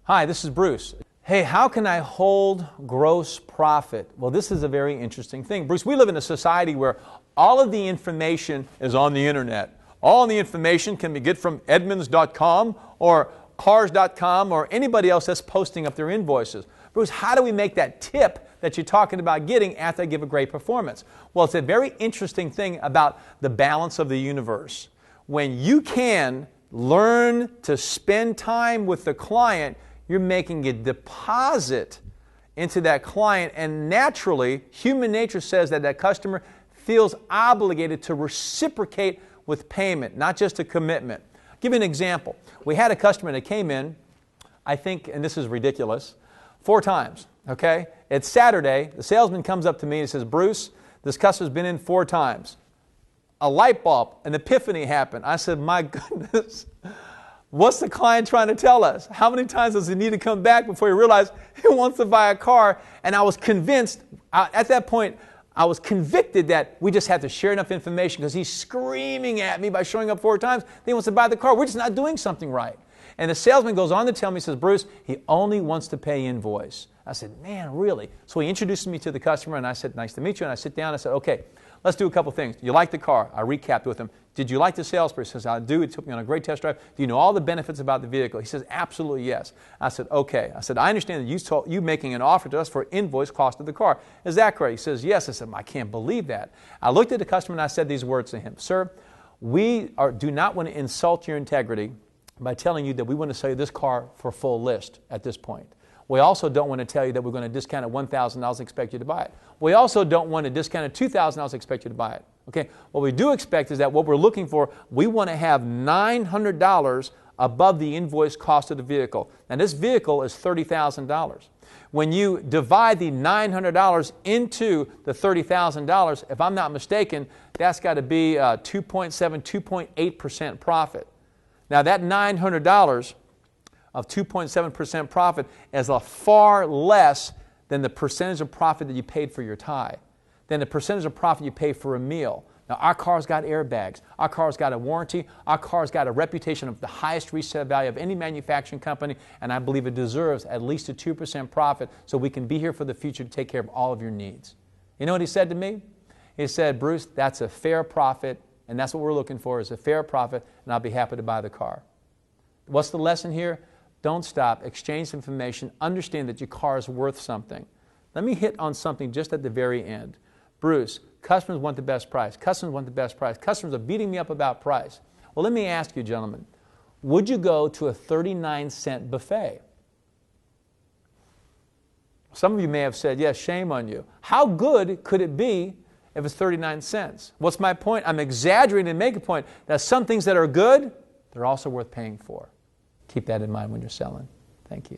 Hi, this is Bruce. Hey, how can I hold gross profit? Well, this is a very interesting thing. Bruce, we live in a society where all of the information is on the internet. All the information can be get from Edmunds.com or Cars.com or anybody else that's posting up their invoices. Bruce, how do we make that tip that you're talking about getting after I give a great performance? Well, it's a very interesting thing about the balance of the universe. When you can learn to spend time with the client, you're making a deposit into that client, and naturally, human nature says that that customer feels obligated to reciprocate with payment, not just a commitment. I'll give you an example. We had a customer that came in, I think, and this is ridiculous, 4 times, okay? It's Saturday, the salesman comes up to me and says, Bruce, this customer's been in 4 times. A light bulb, an epiphany happened. I said, my goodness, what's the client trying to tell us? How many times does he need to come back before he realizes he wants to buy a car? And I was convinced, at that point, I was convicted that we just had to share enough information because he's screaming at me by showing up 4 times. Then he wants to buy the car. We're just not doing something right. And the salesman goes on to tell me, he says, Bruce, he only wants to pay invoice. I said, man, really? So he introduced me to the customer, and I said, nice to meet you. And I sit down and I said, okay, let's do a couple things. You like the car? I recapped with him. Did you like the salesperson? He says, I do. He took me on a great test drive. Do you know all the benefits about the vehicle? He says, absolutely yes. I said, okay. I said, I understand that you making an offer to us for invoice cost of the car. Is that correct? He says, yes. I said, I can't believe that. I looked at the customer and I said these words to him. Sir, we do not want to insult your integrity by telling you that we want to sell you this car for full list at this point. We also don't want to tell you that we're going to discount at $1,000 and expect you to buy it. We also don't want to discount at $2,000 and expect you to buy it. Okay? What we do expect is that what we're looking for, we want to have $900 above the invoice cost of the vehicle. Now this vehicle is $30,000. When you divide the $900 into the $30,000, if I'm not mistaken, that's got to be 2.7, 2.8% profit. Now that $900 of 2.7% profit is a far less than the percentage of profit that you paid for your tie, than the percentage of profit you pay for a meal. Now our car's got airbags, our car's got a warranty, our car's got a reputation of the highest resale value of any manufacturing company, and I believe it deserves at least a 2% profit so we can be here for the future to take care of all of your needs. You know what he said to me? He said, Bruce, that's a fair profit, and that's what we're looking for is a fair profit, and I'll be happy to buy the car. What's the lesson here? Don't stop. Exchange information. Understand that your car is worth something. Let me hit on something just at the very end. Bruce, customers want the best price. Customers want the best price. Customers are beating me up about price. Well, let me ask you, gentlemen, would you go to a 39-cent buffet? Some of you may have said, yes, shame on you. How good could it be if it's 39 cents? What's my point? I'm exaggerating to make a point that some things that are good, they're also worth paying for. Keep that in mind when you're selling. Thank you.